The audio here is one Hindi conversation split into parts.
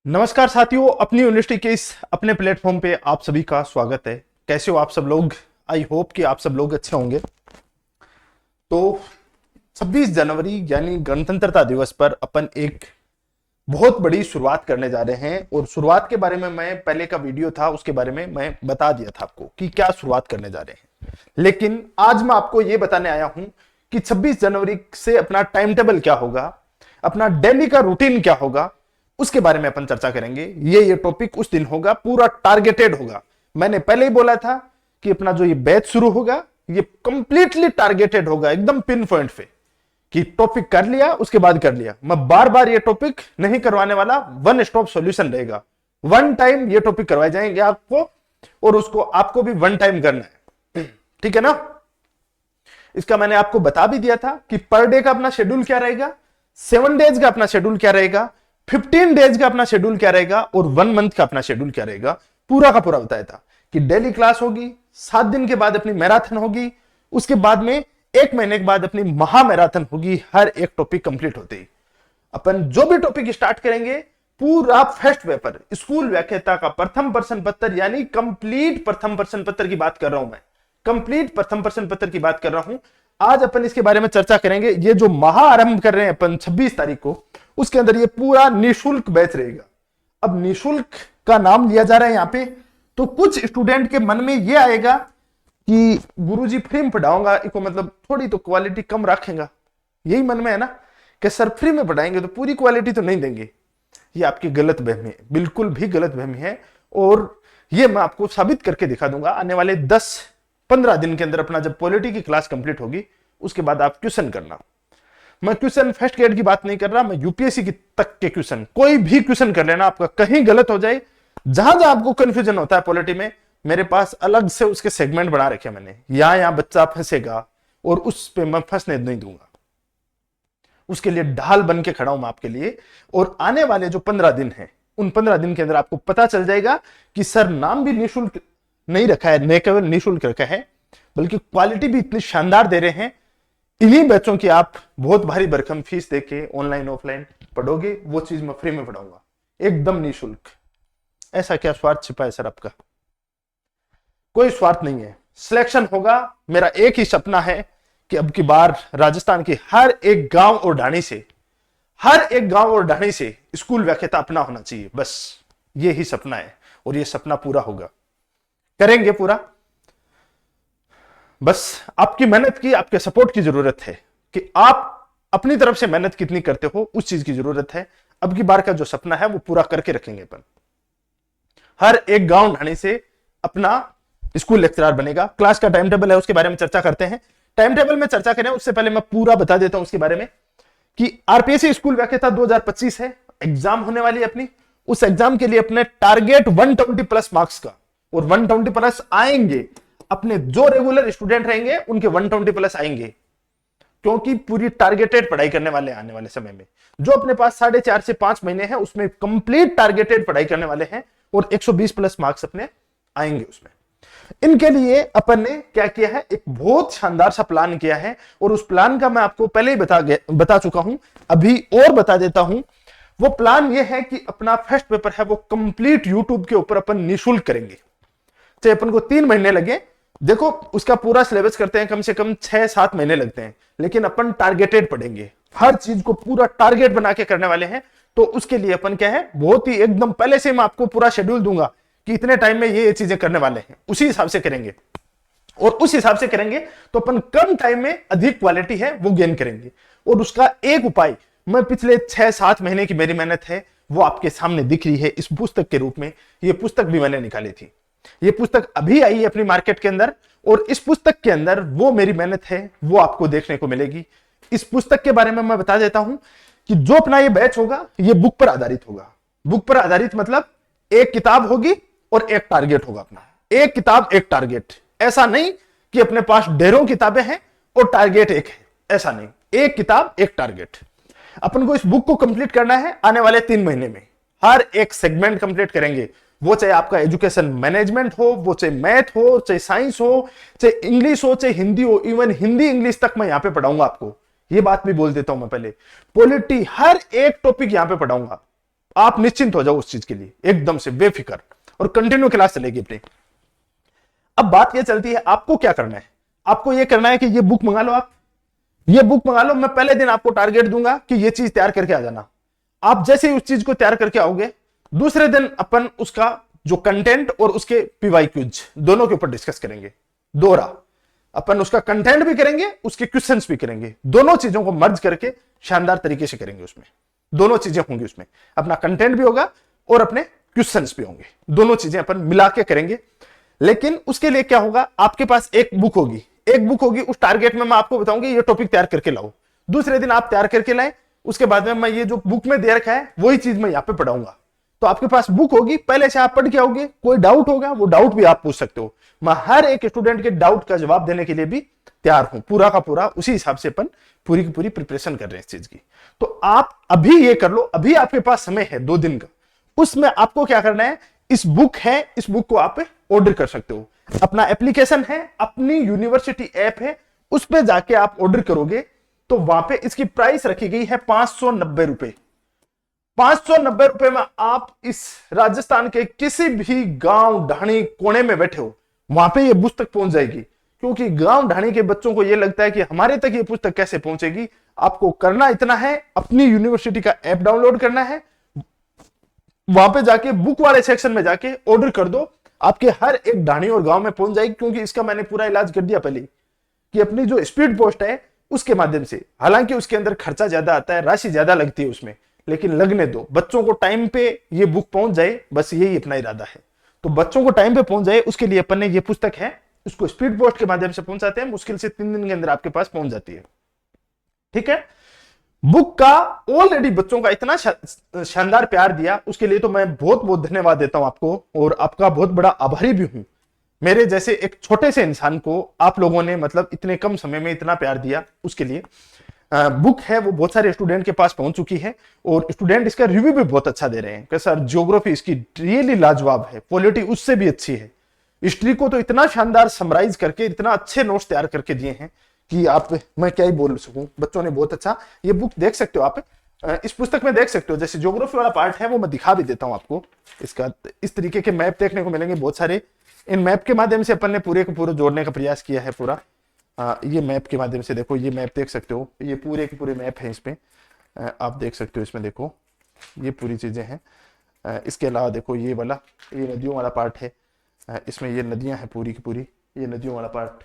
नमस्कार साथियों, अपनी यूनिवर्सिटी के इस अपने प्लेटफॉर्म पे आप सभी का स्वागत है। कैसे हो आप सब लोग? आई होप कि आप सब लोग अच्छे होंगे। तो 26 जनवरी यानी गणतंत्रता दिवस पर अपन एक बहुत बड़ी शुरुआत करने जा रहे हैं और शुरुआत के बारे में मैं पहले का वीडियो था उसके बारे में मैं बता दिया था आपको कि क्या शुरुआत करने जा रहे हैं। लेकिन आज मैं आपको यह बताने आया हूं कि 26 जनवरी से अपना टाइम टेबल क्या होगा, अपना डेली का रूटीन क्या होगा, उसके बारे में अपन चर्चा करेंगे। ये टॉपिक उस दिन होगा, पूरा टारगेटेड होगा। मैंने पहले ही बोला था कि अपना जो ये बैच शुरू होगा ये कंप्लीटली टारगेटेड होगा, एकदम पिन पॉइंट पे कि टॉपिक कर लिया उसके बाद कर लिया। मैं बार बार ये टॉपिक नहीं करवाने वाला, वन स्टॉप सॉल्यूशन रहेगा। वन टाइम ये टॉपिक करवाए जाएंगे आपको और उसको आपको भी वन टाइम करना है, ठीक है ना। इसका मैंने आपको बता भी दिया था कि पर डे का अपना शेड्यूल क्या रहेगा, 7 डेज का अपना शेड्यूल क्या रहेगा, 15 डेज का अपना शेड्यूल क्या रहेगा और 1 मंथ का अपना शेड्यूल क्या रहेगा। पूरा का पूरा बताया था कि डेली क्लास होगी, 7 दिन के बाद अपनी मैराथन होगी, उसके बाद में 1 महीने के बाद अपनी महा मैराथन होगी। हर एक टॉपिक कंप्लीट होते ही अपन जो भी टॉपिक स्टार्ट करेंगे पूरा फर्स्ट पेपर स्कूल व्याख्याता का प्रथम प्रश्न पत्र यानी कंप्लीट प्रथम प्रश्न पत्र की बात कर रहा हूं मैं, कंप्लीट प्रथम प्रश्न पत्र की बात कर रहा हूं। आज अपन इसके बारे में चर्चा करेंगे। ये जो महा आरंभ कर रहे हैं अपन 26 तारीख को, उसके अंदर ये पूरा निशुल्क बैच रहेगा। अब निशुल्क का नाम लिया जा रहा है यहां पे, तो कुछ स्टूडेंट के मन में ये आएगा कि गुरुजी फ्री में पढ़ाऊंगा, इसको मतलब थोड़ी तो क्वालिटी कम रखेगा। यही मन में है ना कि सर फ्री में पढ़ाएंगे तो पूरी क्वालिटी तो नहीं देंगे। ये आपकी गलत बहमी है, बिल्कुल भी गलत बहमी है। और ये मैं आपको साबित करके दिखा दूंगा आने वाले 10-15 दिन के अंदर। अपना जब पॉलिटी की क्लास कंप्लीट होगी उसके बाद आप क्वेश्चन करना। मैं क्वेश्चन फर्स्ट ग्रेड की बात नहीं कर रहा, मैं यूपीएससी की तक के क्वेश्चन, कोई भी क्वेश्चन कर लेना। आपका कहीं गलत हो जाए, जहां जहां आपको कंफ्यूजन होता है पॉलिटी में, मेरे पास अलग से उसके सेगमेंट बना रखे मैंने। यहां बच्चा फंसेगा और उस पे मैं फंसने नहीं दूंगा। उसके लिए ढाल बन के खड़ा हूं मैं आपके लिए। और आने वाले जो 15 दिन है, उन 15 दिन के अंदर आपको पता चल जाएगा कि सर नाम भी निःशुल्क नहीं रखा है, न केवल निःशुल्क रखा है बल्कि क्वालिटी भी इतनी शानदार दे रहे हैं। इन्हीं बच्चों की आप बहुत भारी भरकम फीस देके ऑनलाइन ऑफलाइन पढ़ोगे, वो चीज मैं फ्री में पढ़ाऊंगा एकदम निःशुल्क। ऐसा क्या स्वार्थ छिपा है सर आपका? कोई स्वार्थ नहीं है। सिलेक्शन होगा। मेरा एक ही सपना है कि अब की बार राजस्थान के हर एक गांव और ढाणी से, हर एक गांव और ढाणी से स्कूल व्याख्याता अपना होना चाहिए। बस ये ही सपना है और ये सपना पूरा होगा, करेंगे पूरा। बस आपकी मेहनत की, आपके सपोर्ट की जरूरत है कि आप अपनी तरफ से मेहनत कितनी करते हो, उस चीज की जरूरत है। अब की बार का जो सपना है वो पूरा करके रखेंगे अपन। हर एक गांव ढाणी से अपना स्कूल लेक्चरर बनेगा। क्लास का टाइम टेबल है, उसके बारे में चर्चा करते हैं। टाइम टेबल में चर्चा करें उससे पहले मैं पूरा बता देता हूं उसके बारे में कि आरपीएससी स्कूल व्याख्याता 2025 है, एग्जाम होने वाली है अपनी। उस एग्जाम के लिए अपने टारगेट 120 प्लस मार्क्स का, और 120 प्लस आएंगे। अपने जो रेगुलर स्टूडेंट रहेंगे उनके 120 प्लस आएंगे, क्योंकि पूरी टारगेटेड पढ़ाई करने वाले आने वाले समय में। जो अपने पास 4.5 से 5 महीने हैं उसमें कंप्लीट टारगेटेड पढ़ाई करने वाले हैं और 120 प्लस मार्क्स अपने आएंगे उसमें। इनके लिए अपन ने क्या किया है, एक बहुत शानदार सा प्लान किया है और उस प्लान का मैं आपको पहले ही बता चुका हूं, अभी और बता देता हूं। वो प्लान ये है कि अपना फर्स्ट पेपर है वो कंप्लीट यूट्यूब के ऊपर अपन निःशुल्क करेंगे, चाहे अपन को 3 महीने लगे। देखो उसका पूरा सिलेबस करते हैं कम से कम 6-7 महीने लगते हैं, लेकिन अपन टारगेटेड पढ़ेंगे, हर चीज को पूरा टारगेट बना के करने वाले हैं। तो उसके लिए अपन क्या है, बहुत ही एकदम पहले से मैं आपको पूरा शेड्यूल दूंगा कि इतने टाइम में ये चीजें करने वाले हैं, उसी हिसाब से करेंगे। और उस हिसाब से करेंगे तो अपन कम टाइम में अधिक क्वालिटी है वो गेन करेंगे। और उसका एक उपाय मैं पिछले 6-7 महीने की मेरी मेहनत है वो आपके सामने दिख रही है इस पुस्तक के रूप में। ये पुस्तक भी मैंने निकाली थी, ये पुस्तक अभी आई है अपनी मार्केट के अंदर, और इस पुस्तक के अंदर वो मेरी मेहनत है वो आपको देखने को मिलेगी। इस पुस्तक के बारे में मैं बता देता हूं कि जो अपना ये बैच होगा ये बुक पर आधारित होगा। बुक पर आधारित मतलब एक किताब होगी और एक टारगेट होगा अपना, एक किताब एक टारगेट। ऐसा नहीं कि अपने पास ढेरों किताबें हैं और टारगेट एक है, ऐसा नहीं, एक किताब एक टारगेट। अपन को इस बुक को कंप्लीट करना है आने वाले 3 महीने में। हर एक सेगमेंट कंप्लीट करेंगे, वो चाहे आपका एजुकेशन मैनेजमेंट हो, वो चाहे मैथ हो, चाहे साइंस हो, चाहे इंग्लिश हो, चाहे हिंदी हो। इवन हिंदी इंग्लिश तक मैं यहां पे पढ़ाऊंगा आपको, ये बात भी बोल देता हूं मैं पहले। पॉलिटी हर एक टॉपिक यहां पे पढ़ाऊंगा। आप निश्चिंत हो जाओ उस चीज के लिए, एकदम से बेफिक्र, और कंटिन्यू क्लास चलेगी अपनी। अब बात यह चलती है आपको क्या करना है। आपको यह करना है कि ये बुक मंगा लो, आप ये बुक मंगा लो। मैं पहले दिन आपको टारगेट दूंगा कि ये चीज तैयार करके आ जाना। आप जैसे ही उस चीज को तैयार करके आओगे, दूसरे दिन अपन उसका जो कंटेंट और उसके पीवाईक्यूज दोनों के ऊपर डिस्कस करेंगे। दोहरा अपन उसका कंटेंट भी करेंगे, उसके क्वेश्चंस भी करेंगे, दोनों चीजों को मर्ज करके शानदार तरीके से करेंगे। उसमें दोनों चीजें होंगी, उसमें अपना कंटेंट भी होगा और अपने क्वेश्चंस भी होंगे, दोनों चीजें अपन मिला के करेंगे। लेकिन उसके लिए क्या होगा, आपके पास एक बुक होगी, एक बुक होगी, उस टारगेट में मैं आपको बताऊंगी ये टॉपिक तैयार करके लाओ। दूसरे दिन आप तैयार करके लाए, उसके बाद में मैं ये जो बुक में दे रखा है वही चीज मैं यहाँ पे पढ़ाऊंगा। तो आपके पास बुक होगी, पहले से आप पढ़ के आओगे, कोई डाउट होगा वो डाउट भी आप पूछ सकते हो। मैं हर एक स्टूडेंट के डाउट का जवाब देने के लिए भी तैयार हूं, पूरा का पूरा उसी हिसाब से अपन पूरी की पूरी प्रिपरेशन कर रहे हैं इस चीज की। तो आप अभी ये कर लो, अभी आपके पास समय है 2 दिन का। उसमें आपको क्या करना है, इस बुक है, इस बुक को आप ऑर्डर कर सकते हो। अपना एप्लीकेशन है, अपनी यूनिवर्सिटी ऐप है, उस पर जाके आप ऑर्डर करोगे तो वहां पे इसकी प्राइस रखी गई है 590 रुपए। 590 रुपए में आप इस राजस्थान के किसी भी गांव ढाणी कोने में बैठे हो, वहां पे ये पुस्तक पहुंच जाएगी। क्योंकि गांव ढाणी के बच्चों को यह लगता है कि हमारे तक ये पुस्तक कैसे पहुंचेगी। आपको करना इतना है, अपनी यूनिवर्सिटी का ऐप डाउनलोड करना है, वहां पे जाके बुक वाले सेक्शन में जाके ऑर्डर कर दो, आपके हर एक ढाणी और गांव में पहुंच जाएगी। क्योंकि इसका मैंने पूरा इलाज कर दिया पहले कि अपनी जो स्पीड पोस्ट है उसके माध्यम से, हालांकि उसके अंदर खर्चा ज्यादा आता है, राशि ज्यादा लगती है उसमें, लेकिन लगने दो, बच्चों को टाइम पे ये बुक पहुंच जाए, बस यही अपना इरादा है। तो बच्चों को टाइम पे पहुंच जाए उसके लिए अपन ने ये पुस्तक है, उसको स्पीड पोस्ट के माध्यम से पहुंचाते हैं, मुश्किल से 3 दिन के अंदर आपके पास पहुंच जाती है। ठीक है, बुक का ऑलरेडी बच्चों का इतना शानदार प्यार दिया, उसके लिए तो मैं बहुत बहुत धन्यवाद देता हूं आपको, और आपका बहुत बड़ा आभारी भी हूं। मेरे जैसे एक छोटे से इंसान को आप लोगों ने मतलब इतने कम समय में इतना प्यार दिया, उसके लिए। बुक है वो बहुत सारे स्टूडेंट के पास पहुंच चुकी है, और स्टूडेंट इसका रिव्यू भी बहुत अच्छा दे रहे हैं कि सर ज्योग्राफी इसकी रियली लाजवाब है, पॉलिटी उससे भी अच्छी है। हिस्ट्री को तो इतना शानदार समराइज करके, इतना अच्छे नोट्स तैयार करके दिए हैं कि आप, मैं क्या ही बोल सकूं, बच्चों ने बहुत अच्छा। ये बुक देख सकते हो आप, इस पुस्तक में देख सकते हो, जैसे ज्योग्राफी वाला पार्ट है वो मैं दिखा भी देता हूं आपको। इसका इस तरीके के मैप देखने को मिलेंगे बहुत सारे। इन मैप के माध्यम से अपन ने पूरे को पूरा जोड़ने का प्रयास किया है पूरा। ये मैप के माध्यम से देखो, ये मैप देख सकते हो, ये पूरे के पूरे मैप है इसमें, आप देख सकते हो इसमें, देखो ये पूरी चीजें हैं। इसके अलावा देखो ये वाला, ये नदियों वाला पार्ट है, इसमें ये नदियां हैं पूरी की पूरी, ये नदियों वाला पार्ट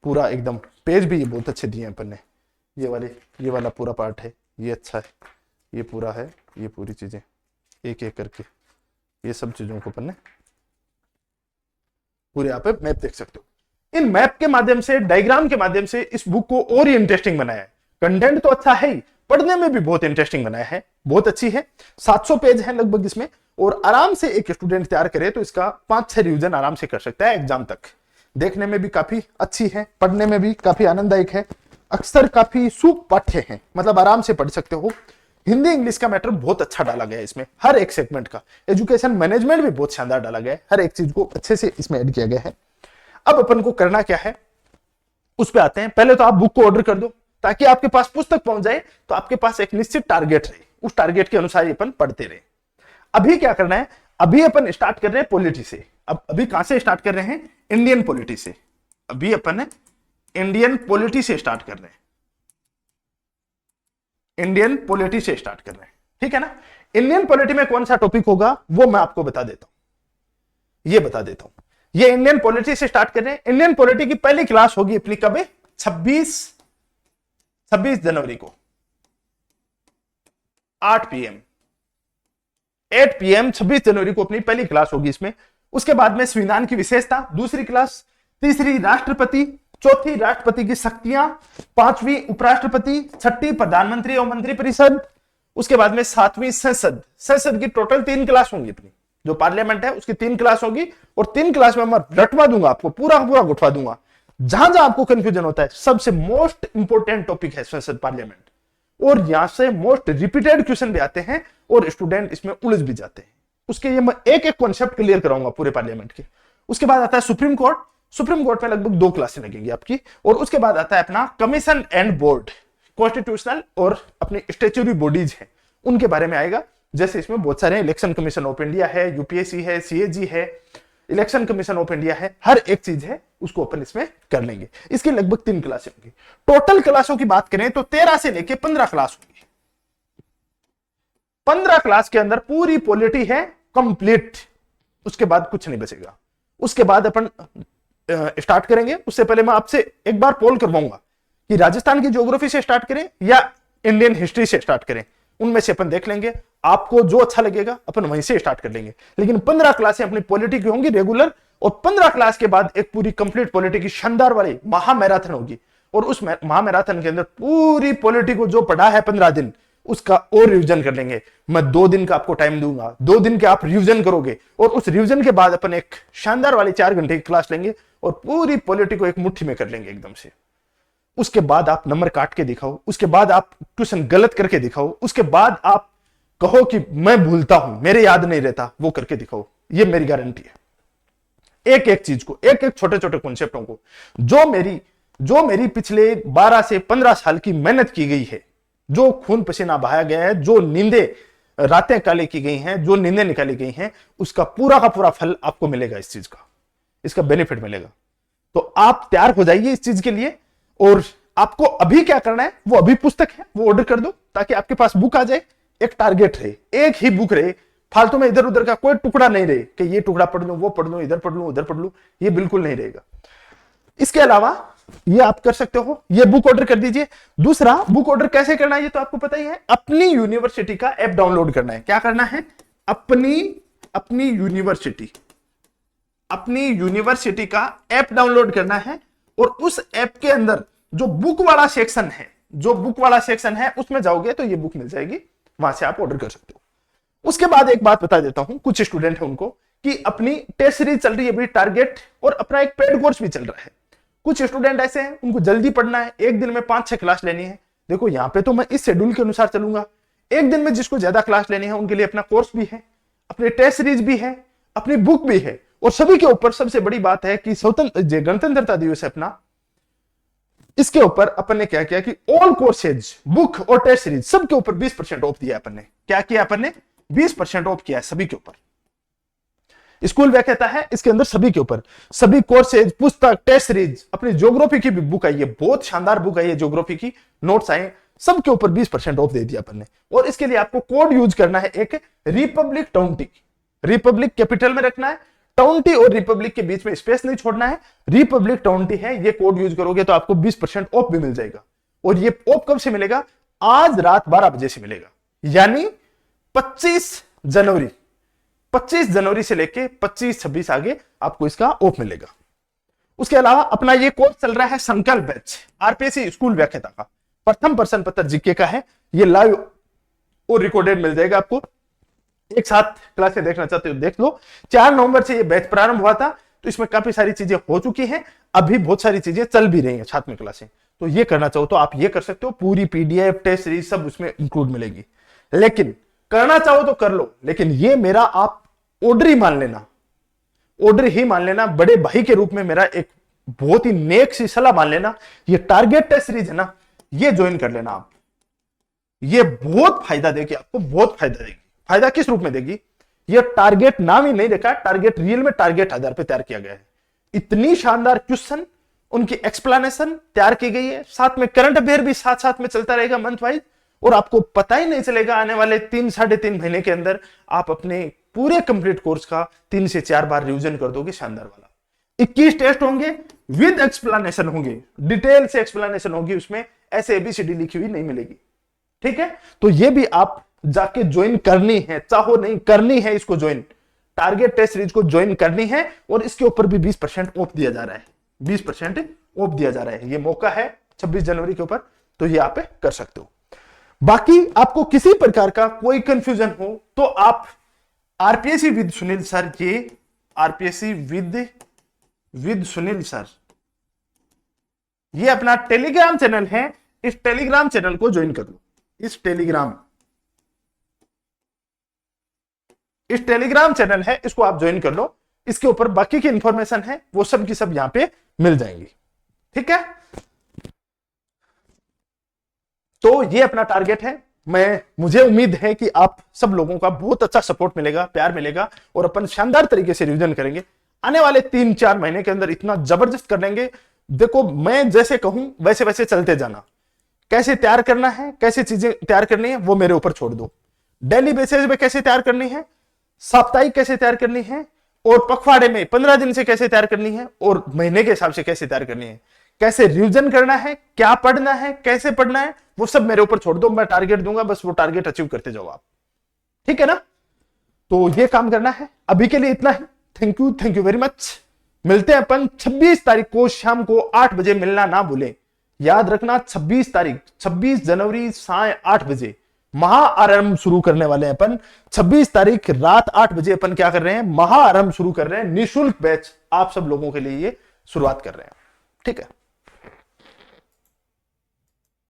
पूरा एकदम, पेज भी ये बहुत अच्छे दिए हैं अपन ने। ये वाला पूरा पार्ट है, ये अच्छा है, ये पूरा है, ये पूरी चीजें एक एक करके, ये सब चीजों को अपन ने पूरे यहाँ पे मैप देख सकते हो। इन मैप के माध्यम से, डायग्राम के माध्यम से इस बुक को और ही इंटरेस्टिंग बनाया है। कंटेंट तो अच्छा है ही, पढ़ने में भी बहुत इंटरेस्टिंग बनाया है, बहुत अच्छी है। 700 पेज है लगभग इसमें, और आराम से एक स्टूडेंट तैयार करे तो इसका 5-6 रिवीजन आराम से कर सकता है एग्जाम तक। देखने में भी काफी अच्छी है, पढ़ने में भी काफी आनंददायक है, अक्सर काफी सूख पाठ्य है, मतलब आराम से पढ़ सकते हो। हिंदी इंग्लिश का मैटर बहुत अच्छा डाला गया है इसमें, हर एक सेगमेंट का। एजुकेशन मैनेजमेंट भी बहुत शानदार डाला गया है, हर एक चीज को अच्छे से इसमें ऐड किया गया है। अब अपन को करना क्या है उस पे आते हैं। पहले तो आप बुक को ऑर्डर कर दो ताकि आपके पास पुस्तक पहुंच जाए, तो आपके पास एक निश्चित टारगेट रहे, उस टारगेट के अनुसार अपन पढ़ते रहे। अभी क्या करना है, अभी अपन स्टार्ट कर रहे हैं पॉलिटी से। अब अभी कहां से स्टार्ट कर रहे हैं, इंडियन पॉलिटी से। अभी अपन इंडियन पॉलिटी से स्टार्ट कर रहे हैं, इंडियन पॉलिटी से स्टार्ट कर रहे हैं, ठीक है ना। इंडियन पॉलिटी में कौन सा टॉपिक होगा वो मैं आपको बता देता हूं, ये बता देता हूं। ये इंडियन पॉलिटी से स्टार्ट कर रहे हैं। इंडियन पॉलिटी की पहली क्लास होगी अपनी कब, 26 जनवरी को 8 PM 8 PM 26 जनवरी को अपनी पहली क्लास होगी इसमें। उसके बाद में संविधान की विशेषता दूसरी क्लास, तीसरी राष्ट्रपति, चौथी राष्ट्रपति की शक्तियां, पांचवी उपराष्ट्रपति, छठी प्रधानमंत्री और मंत्रिपरिषद, उसके बाद में सातवीं संसद। संसद की टोटल 3 क्लास होंगी अपनी, जो पार्लियामेंट है उसकी 3 क्लास होगी, और 3 क्लास में मैं रटवा दूंगा आपको, पूरा पूरा गुठवा दूंगा। जहां जहां आपको कंफ्यूजन होता है, सबसे मोस्ट इंपोर्टेंट टॉपिक है संसद पार्लियामेंट, और यहां से मोस्ट रिपीटेड क्वेश्चन भी आते हैं और स्टूडेंट इसमें उलझ भी जाते हैं। उसके ये मैं एक एक कॉन्सेप्ट क्लियर कराऊंगा पूरे पार्लियामेंट के। उसके बाद आता है सुप्रीम कोर्ट। सुप्रीम कोर्ट में लगभग 2 क्लासें लगेंगी आपकी, और उसके बाद आता है अपना कमीशन एंड बोर्ड, कॉन्स्टिट्यूशनल और अपनी स्टेचुरी बॉडीज हैं उनके बारे में आएगा। जैसे इसमें बहुत सारे इलेक्शन कमीशन ऑफ इंडिया है, यूपीएससी है, सीएजी है, इलेक्शन कमीशन ऑफ इंडिया है, हर एक चीज है उसको अपन इसमें कर लेंगे। इसकी लगभग 3 क्लासें होंगी। टोटल क्लासों की बात करें तो 13 से लेके 15 क्लास होंगी। 15 क्लास के अंदर पूरी पॉलिटी है कंप्लीट, उसके बाद कुछ नहीं बचेगा। उसके बाद अपन स्टार्ट करेंगे। उससे पहले मैं आपसे एक बार पोल करवाऊंगा कि राजस्थान की ज्योग्राफी से स्टार्ट करें या इंडियन हिस्ट्री से स्टार्ट करें, उनमें से अपन देख लेंगे। आपको जो अच्छा लगेगा अपन वहीं से स्टार्ट कर लेंगे। लेकिन 15 क्लासें अपनी पॉलिटी की होंगी रेगुलर, और 15 क्लास के बाद एक पूरी कंप्लीट पॉलिटी की शानदार वाली महामैराथन होगी। और उस महामैराथन के अंदर पूरी पॉलिटी को जो पढ़ा है 15 दिन, उसका और रिवीजन कर लेंगे। मैं 2 दिन का आपको टाइम दूंगा, 2 दिन के आप रिवीजन करोगे, और उस रिवीजन के बाद अपन एक शानदार वाली 4 घंटे की क्लास लेंगे और पूरी पॉलिटी को एक मुट्ठी में कर लेंगे एकदम से। उसके बाद आप नंबर काट के दिखाओ, उसके बाद आप क्वेश्चन गलत करके दिखाओ, उसके बाद आप कहो कि मैं भूलता हूं, मेरे याद नहीं रहता, वो करके दिखाओ। ये मेरी गारंटी है। एक एक चीज को, एक एक छोटे छोटे कॉन्सेप्टों को, जो मेरी पिछले 12 से 15 साल की मेहनत की गई है, जो खून पसीना बहाया गया है, जो नींदे रातें काली की गई हैं, जो नींदें निकाली गई हैं, उसका पूरा का पूरा फल आपको मिलेगा। इस चीज का, इसका बेनिफिट मिलेगा। तो आप तैयार हो जाइए इस चीज के लिए। और आपको अभी क्या करना है, वो अभी पुस्तक है वो ऑर्डर कर दो, ताकि आपके पास बुक आ जाए। एक टारगेट रहे, एक ही बुक रहे, फालतू में इधर उधर का कोई टुकड़ा नहीं रहे कि ये टुकड़ा पढ़ लूं, वो पढ़ लूं, इधर पढ़ लूं, उधर पढ़ लूं, ये बिल्कुल नहीं रहेगा। इसके अलावा ये आप कर सकते हो, ये बुक ऑर्डर कर दीजिए। दूसरा, बुक ऑर्डर कैसे करना है ये तो आपको पता ही है। अपनी यूनिवर्सिटी का ऐप डाउनलोड करना है। क्या करना है? अपनी यूनिवर्सिटी का ऐप डाउनलोड करना है, और उस ऐप के अंदर जो बुक वाला सेक्शन है उसमें जाओगे तो ये बुक मिल जाएगी, वहां से आप ऑर्डर कर सकते हो। उसके बाद एक बात बता देता हूं, कुछ स्टूडेंट है उनको कि अपनी टेस्ट सीरीज चल रही है अभी, टारगेट, और अपना एक पेड कोर्स भी चल रहा है। कुछ स्टूडेंट ऐसे हैं उनको जल्दी पढ़ना है, एक दिन में 5-6 क्लास लेनी है। देखो यहां पे तो मैं इस शेड्यूल के अनुसार चलूंगा। एक दिन में जिसको ज्यादा क्लास लेनी है उनके लिए अपना कोर्स भी है, अपने टेस्ट सीरीज भी है, अपनी बुक भी है, और सभी के ऊपर सबसे बड़ी बात है कि गणतंत्रता दिवस है अपना, इसके ऊपर अपन ने क्या किया कि ऑल कोर्सेज, बुक और टेस्ट सीरीज सबके ऊपर 20% ऑफ दिया। अपन ने क्या किया? अपन ने 20% ऑफ किया है सभी के ऊपर। स्कूल व्याख्याता है, इसके अंदर सभी के ऊपर, सभी कोर्सेज, पुस्तक, टेस्ट सीरीज, अपनी ज्योग्राफी की भी बुक आई है, बहुत शानदार बुक आई है ज्योग्राफी की, नोट्स आए, सबके ऊपर 20% ऑफ दे दिया अपन ने। और इसके लिए आपको कोड यूज करना है, एक रिपब्लिक 20। रिपब्लिक कैपिटल में रखना है, 20 और रिपब्लिक के बीच में स्पेस नहीं छोड़ना है। रिपब्लिक 20 है, ये कोड यूज करोगे तो आपको 20% ऑफ भी मिल जाएगा। और ये ऑफ कब से मिलेगा? आज रात 12 बजे से मिलेगा, यानी 25 जनवरी से लेके 25-26 आगे आपको इसका ऑफ मिलेगा। उसके अलावा अपना ये कोर्स चल रहा है संकल्प बैच, आरपीएससी स्कूल व्याख्याता का, प्रथम प्रश्न पत्र जीके का है। ये लाइव और रिकॉर्डेड मिल जाएगा आपको। एक साथ क्लासें देखना चाहते हो देख लो। 4 नवंबर से ये बैच प्रारंभ हुआ था, तो इसमें काफी सारी चीजें हो चुकी हैं, अभी बहुत सारी चीजें चल भी रही हैं साथ में क्लासें। तो ये करना चाहो तो आप ये कर सकते हो, पूरी पीडीएफ, टेस्ट सीरीज सब उसमें इंक्लूड मिलेगी। लेकिन करना चाहो तो कर लो, लेकिन ये मेरा आप ऑर्डर ही मान लेना, बड़े भाई के रूप में मेरा एक बहुत ही नेक सी सलाह मान लेना। ये टारगेट टेस्ट सीरीज है ना, ये ज्वाइन कर लेना आप। ये बहुत फायदा देगी आपको, बहुत फायदा देगी। फायदा किस रूप में देगी? ये टारगेट नाम ही नहीं देखा, टारगेट रियल में टारगेट 1000 पे तैयार किया गया है। इतनी शानदार क्वेश्चन, उनकी एक्सप्लेनेशन तैयार की गई है, साथ में करंट अफेयर भी साथ साथ में चलता रहेगा मंथ वाइज, और आपको पता ही नहीं चलेगा आने वाले 3-3.5 महीने के अंदर आप अपने पूरे कंप्लीट कोर्स का 3 से 4 बार रिवीजन कर दोगे, शानदार वाला। 21 टेस्ट होंगे विद एक्सप्लेनेशन होंगे, डिटेल से एक्सप्लेनेशन होगी, उसमें ऐसे ABCD लिखी हुई नहीं मिलेगी। ठीक है, तो ये भी आप जाके ज्वाइन करनी है, चाहो नहीं करनी है इसको ज्वाइन, टारगेट टेस्ट सीरीज को ज्वाइन करनी है। और इसके ऊपर भी 20% ऑफ दिया जा रहा है, 20% ऑफ दिया जा रहा है। ये मौका है 26 जनवरी के ऊपर, तो ये आप कर सकते हो। बाकी आपको किसी प्रकार का कोई कंफ्यूजन हो तो आप आरपीएससी विद सुनील सर, ये आरपीएससी विद सुनील सर, ये अपना टेलीग्राम चैनल है, इस टेलीग्राम चैनल को ज्वाइन कर लो। इस टेलीग्राम चैनल है, इसको आप ज्वाइन कर लो। इसके ऊपर बाकी की इंफॉर्मेशन है वो सब की सब यहां पे मिल जाएंगी। ठीक है, तो ये अपना टारगेट है मुझे उम्मीद है कि आप सब लोगों का बहुत अच्छा सपोर्ट मिलेगा, प्यार मिलेगा और अपन शानदार तरीके से रिवीजन करेंगे। आने वाले 3-4 महीने के अंदर इतना जबरदस्त कर लेंगे। देखो, मैं जैसे कहूं वैसे वैसे चलते जाना। कैसे तैयार करना है, कैसे चीजें तैयार करनी है, वो मेरे ऊपर छोड़ दो। डेली बेसिस पे कैसे तैयार करनी है, साप्ताहिक कैसे तैयार करनी है, और पखवाड़े में 15 दिन से कैसे तैयार करनी है, और महीने के हिसाब से कैसे तैयार करनी है, कैसे रिवीजन करना है, क्या पढ़ना है, कैसे पढ़ना है, वो सब मेरे ऊपर छोड़ दो। मैं टारगेट दूंगा, बस वो टारगेट अचीव करते जाओ आप। ठीक है ना? तो ये काम करना है। अभी के लिए इतना ही। Thank you very much. मिलते हैं अपन 26 तारीख को शाम को 8 बजे। मिलना ना भूलें। याद रखना, 26 तारीख, 26 जनवरी साय 8 बजे महाआरंभ शुरू करने वाले हैं अपन। 26 तारीख रात 8 बजे अपन क्या कर रहे हैं, महाआरंभ शुरू कर रहे हैं। निःशुल्क बैच आप सब लोगों के लिए ये शुरुआत कर रहे हैं। ठीक है।